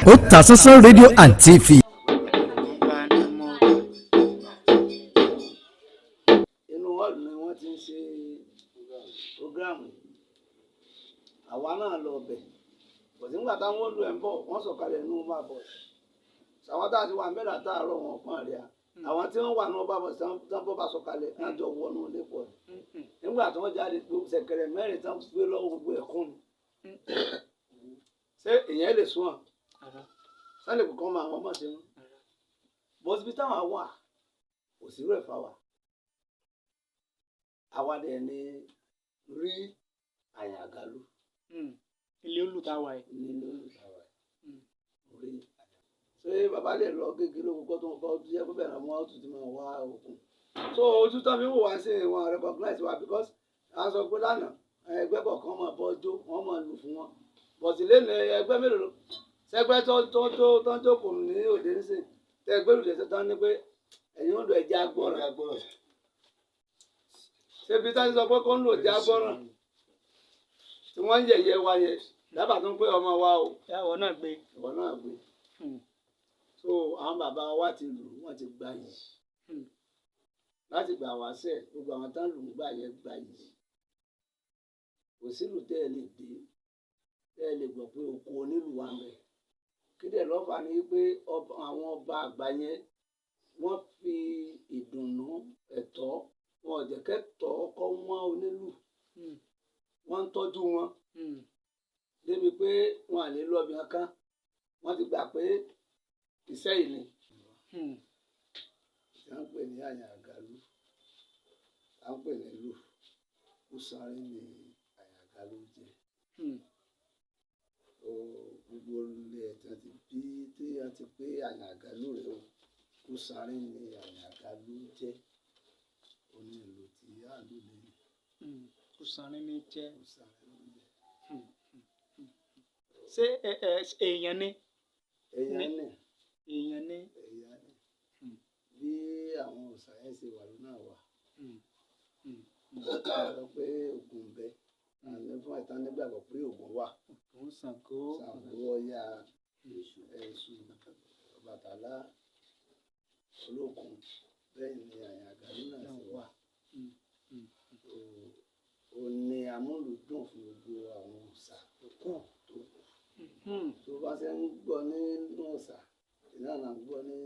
Otasansan Radio and TV. Inú hall ni wọ́n ti ń ṣe program. Àwa náà lọ bẹ̀. Bọ̀dé nígbà táwọn olú ẹ̀ ń bọ̀, wọ́n sọ̀kalẹ̀ nínú Oba bus. Àwọn tá a ti wà ń bẹ̀ látàárọ̀ wọn pọ́n rí a. Àwọn tí wọ́n wà ní Oba bus tán bọ́ bá sọ̀kalẹ̀ náà jọ wọnú ilé pọ̀. Nígbà tí wọ́n jáde ṣẹ̀kẹ̀rẹ̀ mẹ́rin tán gbé lọ́wọ́ gbogbo ẹ̀kún. Ṣé ìyẹn lè sún ọ̀? Sálẹ̀ kò kàn máa wọ́n mọ̀ sí wọn. Bọ́sì bí táwọn wà kò sí rẹ̀ fáwà. Àwa dẹ̀ ni rí àyàgálú. Ilé olùtawà ẹ̀. Ilé olùtawà ẹ̀. Rí àyàgálú. Ṣé bàbá lè lọ kékeré lóko kó tó ń bọ́ jẹ́ pé bẹ̀rẹ̀ mọ́ ọ̀tún tí máa wá òkun. So ojú tán fi ń wò wá sí wọn recognize wa because a sọ pé lánàá ẹgbẹ́ kọ̀ọ̀kan máa bọ́ jó wọ́n máa lù fún wọn. Bọ̀sì lẹ́nu ẹgbẹ́ mélòó sẹ́gbẹ́ tó ń jókòó ní òde ń sìn tẹ́gbẹ́ òde ṣe tán ní pé ẹ̀yin ń lo ẹ̀jẹ̀ agbọ́ràn. Ṣé bí táyé sọ pé kó ń lo ẹ̀jẹ̀ agbọ́ràn tí wọ́n ń yẹ̀yẹ́ wa yẹ dábàá tó ń pé ọmọ wa o. Ìwọ náà gbé. Ìwọ náà gbé. So àwọn bàbá wa ti lù wọ́n ti gbà yìí. Láti gbà wá sẹ̀ gbogbo àwọn tán lù ń gbà yẹ gbà yìí. Kò sílùú tẹ́ ẹ lè dé tẹ́ ẹ lè gbọ́ pé oko onílù wa mẹ́. Kídẹ̀ lọ́fà ni pé àwọn ọba àgbà yẹn wọ́n fi ìdùnnú ẹ̀tọ́ wọn ò jẹ́ kẹ́tọ́ ọkọ wọn onílù wọ́n ń tọ́jú wọn débi pé wọn à lè lọ bí wọn kán wọ́n ti gbà pé iṣẹ́ yìí ni. Tí wọ́n ń pè ní àyàgálú à ń pè ní lù kúsáré ní àyàgálú jẹ́. Gbogbo ilé ẹ̀tàn ti bí tí a ti pé àyàgálú rẹ̀ o kúsáré ní àyàgálú jẹ́ onílù tí a lù lẹ́yìn. Kúsáré ní jẹ́. Kúsáré ní jẹ́. Ṣé èèyàn ni? Èèyàn ni. Èèyàn ni. Èèyàn ni. Bí àwọn òòṣà yẹn ṣe wà lónà wà. Sọ pé Ògún ń bẹ. Àmì fún ìtàn nígbàgbọ́ pé Ògún wà. Ògún Ṣàngó. Ṣàngó Ọya Èṣù Ọbàtálá Olókun bẹ́ẹ̀ ni àyàgálú náà ṣe wà. Ó ní amúlùúdùn fún gbogbo àwọn òòṣà tó kù. Tó bá ṣe ń gbọ́ nínú òòṣà ìlànà gbọ́ ní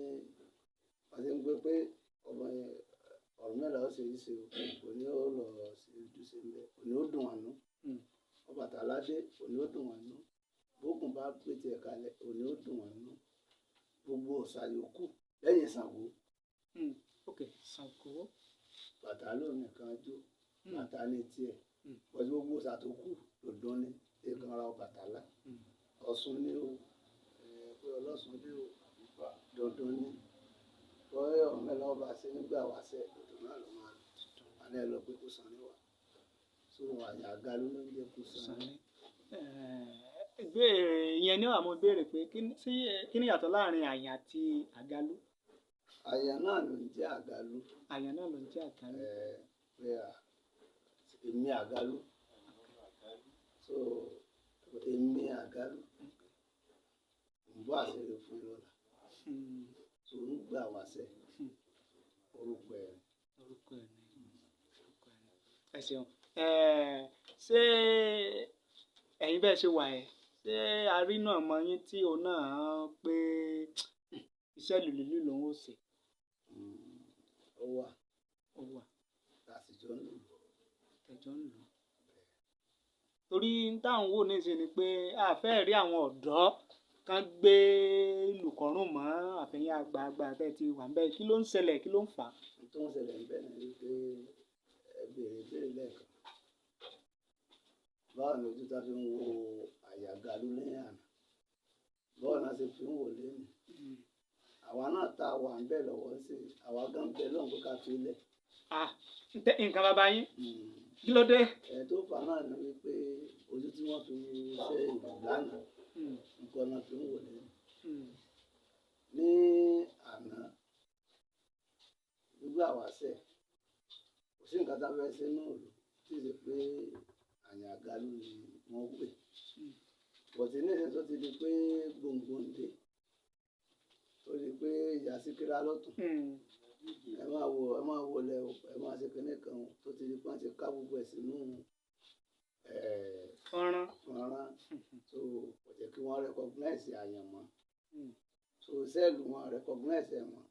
wọ́n ṣe ń gbé pé ọmọ ọ̀rọ̀ mẹ́ta ó ṣe ìṣe òní ó lọ sí ojúṣe ńlẹ̀ òní ó dùn àánú Ọbàtálá dé òní ó dùn àánú bókun bá gbé tiẹ̀ kalẹ̀ òní ó dùn àánú gbogbo òòṣà yòókù lẹ́yìn Ṣàngó. Ṣàngó. Bàtà ló nìkan jó bàtà ní tiẹ̀ pẹ̀lú gbogbo òòṣà tó kù lòdùn ní ìkanra Ọbàtálá Ọ̀ṣun ní o pé Ọlọ́ṣun ní o dandan ní bọ́ẹ̀ ọ̀mẹ́lá ọba ṣe nígbà wáṣẹ̀ òdò náà ló máa wà ní ẹlọ pé kò san níwà so àyàgálú ló ń jẹ́ kó san. Ìbéèrè yẹn ni àwọn béèrè pé kí ni ìyàtọ̀ láàrin àyàn àti àgálú? Àyàn náà ló ń jẹ́ àgálú. Àyàn náà ló ń jẹ́ àgálú. Pé èmi àgálú so èmi àgálú ń bọ́ àṣírí fún lọ́la tó ń gbà wáṣẹ̀ orúkọ ẹ̀. Orúkọ ẹ̀ ni. Ẹ ṣeun. Ṣé ẹ̀yin bẹ́ẹ̀ ṣe wà ẹ̀ ṣé a rí náà mọ yín tí òun náà pé iṣẹ́ lùlù lòun ó ṣe? Ó wà. Ó wà. Àtijọ́ ń lò. Ẹjọ́ ń lò. Torí táwọn wò ní ìṣe ni pé a fẹ́ rí àwọn ọ̀dọ́ kan gbé lùkọ́rùn mọ́ àfẹ̀yìn àgbààgbà bẹ́ẹ̀ ti wà bẹ́ẹ̀ kí ló ń ṣẹlẹ̀ kí ló ń fà á? Tó ń ṣẹlẹ̀ ń bẹ́ẹ̀ ni pé ẹ béèrè lẹ́ẹ̀kan báwo ni ojú ta fi ń wo àyàgálú lẹ́yìn àná báwo náà ṣe fi ń wò lẹ́nu àwa náà ta wà ń bẹ̀ lọ́wọ́ sí àwa gan bẹ̀ lọ́hùn pé ká fi lẹ̀. Nǹkan bàbá yín kí ló dé? Tó fà náà ni wípé ojú tí wọ́n fi ṣe ìlú lánàá nǹkan náà fi ń wò lẹ́nu. Ní àná gbígbà wáṣẹ̀ kò sí nǹkan tá a fẹ́ ṣe náà lò tí ì ṣe pé àyàgálú ni wọ́n pè. Bọ̀tí ní ìṣẹ́ tó ti di pé gbòǹgbòǹde ìyá síkírá lọ́tún ẹ máa wo lẹ o ẹ máa ṣe kinní kan o tó ti di pọ́n ti ká gbogbo ẹ̀ sínú fọ́nrán so kò jẹ́ kí wọ́n recognize àyànmọ́ so sẹ́ẹ̀lù wọn recognize ẹ̀ mọ́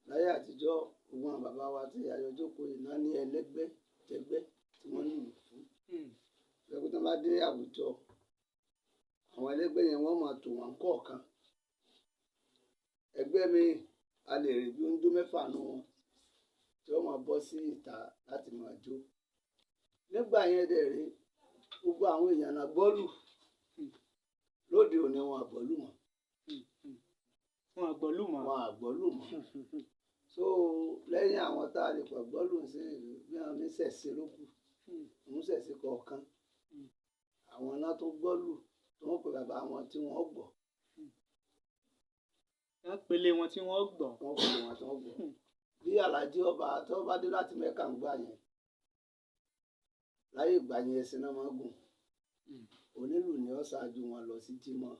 láyé àtijọ́ gbogbo àwọn bàbá wa tí àyọjókòó iná ní ẹlẹ́gbẹ́ tẹgbẹ́ tí wọ́n lù fún lẹ́gbẹ́ tó bá dé àwùjọ àwọn ẹlẹ́gbẹ́ yẹn wọ́n máa tò wọ́n kọ̀ọ̀kan ẹgbẹ́ mi a lè rí bí oúnjẹ mẹ́fà nù wọn tí wọ́n máa bọ́ sí ìta láti máa jó nígbà yẹn dẹ̀ rí gbogbo àwọn èèyàn náà gbọ́lù lóde òní wọn àgbọ́lù mọ́ wọn àgbọ́lù mọ́ so lẹ́yìn àwọn tá a lè pọ̀ gbọ́lù sí bí wọn ní sẹ̀sẹ̀ ló kù òun sẹ̀sẹ̀ kọ̀ọ̀kan àwọn náà tó gbọ́lù tó wọ́n pè bàbá wọn tí wọ́n gbọ́ wọ́n pèlè wọn tí wọ́n gbọ́ bí Àlàájì ọba tó bá dé láti Mẹ́kà ń gbà yẹn láyé ìgbà yẹn ẹsẹ̀ náà máa gùn onílù ni ó ṣáájú wọn lọ sí jímọ̀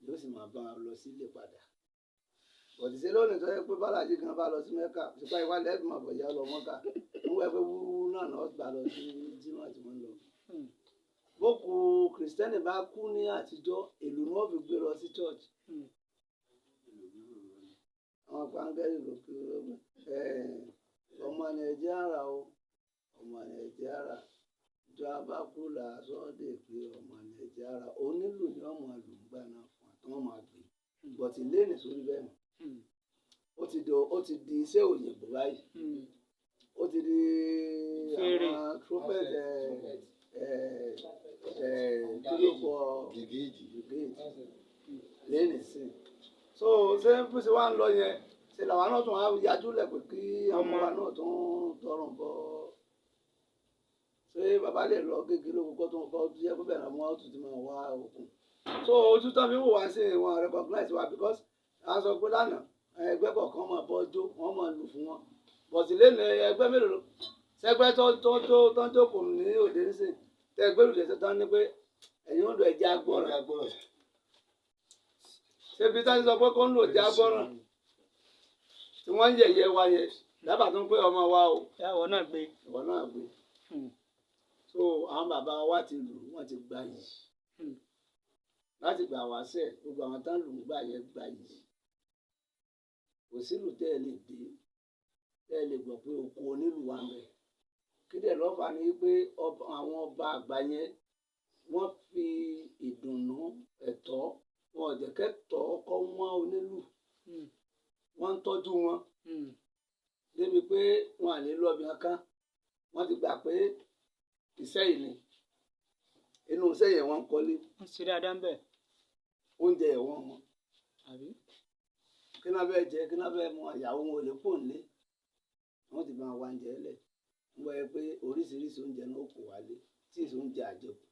yóò sì máa bá wọn lọ sílé padà òtítẹ́ lónìí tó yẹ pé bàlájì kan bá lọ sí Mẹ́kà sípà ìwádìí ẹ̀dùn àbọ̀yá lọ mọ́kà ń wẹ́ pé wúwú náà gbà lọ sí jímọ̀ tí wọ́n lọ. bókù kìrìsìtẹ́nì bá kú ní àtijọ́ èlò ni wọ́n fi gbé lọ sí church àwọn pàǹgẹ́lì ló kí ọmọ Nàìjíríà o ọmọ Nàìjíríà jọ abákúlà sọ́ọ́dẹ̀ pé ọmọ Nàìjíríà onílù ni wọ́n máa lù gbà náà fún àti wọ́n máa gbé bọ̀tì léènì sórí bẹ́ẹ̀ mọ́ ó ti di iṣẹ́ òyìnbó báyìí ó ti di àwọn trumpet kílókọ léènì sí so ṣé bí ṣe wá ń lọ yẹn ṣe làwọn náà tún á yájú lẹ̀ pé kí ọmọ wa náà tún tọrùn bọ́ ṣé bàbá lè lọ gègé lóko kó tó ń kọ́ jẹ́ pé bẹ̀rẹ̀ mọ́ ọ̀tún ti máa wá òkun so ojú tán fi wò wá sí wọn recognize wa because a sọ pé lánàá ẹgbẹ́ kọ̀ọ̀kan máa bọ́ jó wọ́n máa lù fún wọn bọ̀tì lẹ́nu ẹgbẹ́ mélòó sẹ́gbẹ́ tó ń jókòó ní òde ń sìn tẹ́ ẹgbẹ́ òde ṣe tán ní pé ẹ̀yin ń lo ẹ̀jẹ̀ agbọ́ràn ṣé bí táyì sọ pé kó ń lo ẹ̀jẹ̀ agbọ́ràn tí wọ́n ń yẹ̀yẹ́ wa yẹ dábàá tó ń pé ọmọ wa o ìwọ náà gbé so àwọn bàbá wa ti lù wọ́n ti gbà yìí láti gbà wá sẹ̀ gbogbo àwọn tán lù ń gbà yẹ gbà yìí kò sílù tẹ́ ẹ lè dé tẹ́ ẹ lè gbọ́ pé oko onílù wa ń bẹ kí dẹ̀ lọ́fà ni pé àwọn ọba àgbà yẹn wọ́n fi ìdùnnú ẹ̀tọ́ wọn ò jẹ́ kẹ́tọ́ kọ́ wọ́n onílù wọ́n ń tọ́jú wọn débi pé wọn à lè lọ bí wọn ká wọ́n ti gbà pé iṣẹ́ yìí ni inú iṣẹ́ yẹn wọ́n ń kọ́lé. ń ṣe dáadáa ń bẹ̀. oúnjẹ ẹ̀wọ̀n wọn. kí náà bẹ́ẹ̀ jẹ kí náà bẹ́ẹ̀ mọ ìyàwó wọn ò lè pò nílé wọ́n ti máa wá oúnjẹ lẹ̀ ń wọ ẹ pé oríṣiríṣi oúnjẹ náà kò wálé tí èso oúnjẹ àjẹkù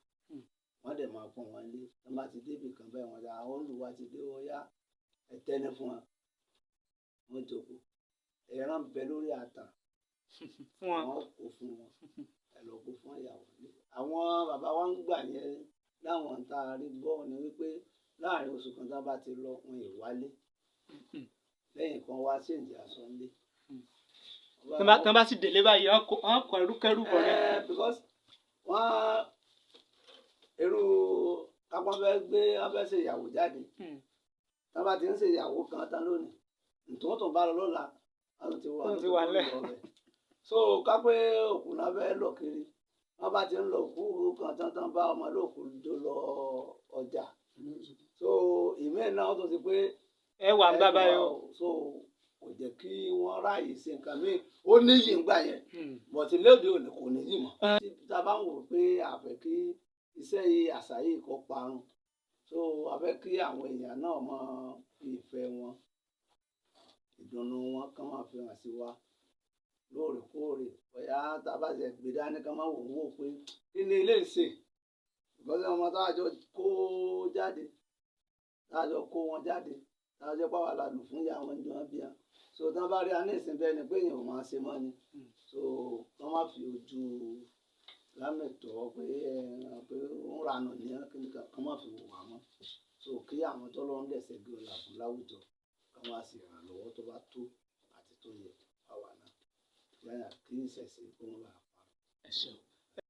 wọ́n dẹ̀ máa pọ́n wọn lé wọ́n bá ti débì kan bẹ́ẹ̀ wọ́n dà àwọn olùwà ti dé wọ́n yá ẹ̀tẹ́ni fún wọn wọ́n jókòó ẹran bẹ lórí àtàn wọ́n kó fún wọn ẹlọ́kó fún ìyàwó ilé àwọn bàbá wa ń gbà yẹn láwọn tá a rí gbọ́ ni wípé láàrin oṣù kan tá a bá ti lọ wọn ì wálé lẹ́yìn kan wá sí ìdí aṣọ ńlé. tán bá sì délé báyìí wọ́n kọ ẹrúkẹ́rú bọ̀ ní. because wọ́n irú kápọ́n fẹ́ gbé wọ́n fẹ́ ṣe ìyàwó jáde tá a bá ti ń ṣe ìyàwó kan tán lónìí nítorí tó ń bá lọ lọ́la wọ́n ti wà lẹ́ so kápẹ́ òkú náà fẹ́ lọ kiri wọ́n bá ti ń lọ òkú kan tán bá ọmọ lóòkú tó lọ ọjà so ìmíì náà tó ti pé ẹ wà ń bá báyọ so kò jẹ́ kí wọ́n ráàyè ṣe nǹkan míì ó níyì ń gbà yẹn bọ̀tí lóde òní kò níyì mọ́. tá a bá ń wò pé àfẹ́ kí iṣẹ́ yìí àṣà yìí kó parun so àfẹ́ kí àwọn èèyàn náà mọ ìfẹ́ wọn ìdùnnú wọn kàn máa fi hàn sí wa lóòrèkóòrè bóyá tá a bá ṣe gbé dání kàn máa wò wò pé kí ni ilé ìṣe ìgbọ́sẹ̀ ọmọ tá a jọ kó jáde tá a jọ kó wọn jáde tá a jọ pàwọ́ àlàlù fún ìyá wọn jọ bí wọn so tí wọn bá rí aní ìsìn bẹ́ẹ̀ ni pé èèyàn ò máa ṣe mọ́ ni so wọn má fi ojú lámẹ̀tọ́ pé ń ranù ní kíníkà kàn má fi wò wá mọ́ so kí àwọn tó lọ́n dẹ̀sẹ̀ gbé ọ̀là fún láwùjọ ká wá sí ìrànlọ́wọ́ tó bá tó àti tó yẹ fáwa náà yáyà kí ìṣẹ̀ṣe kó wọn bá a pa. ẹ ṣeun.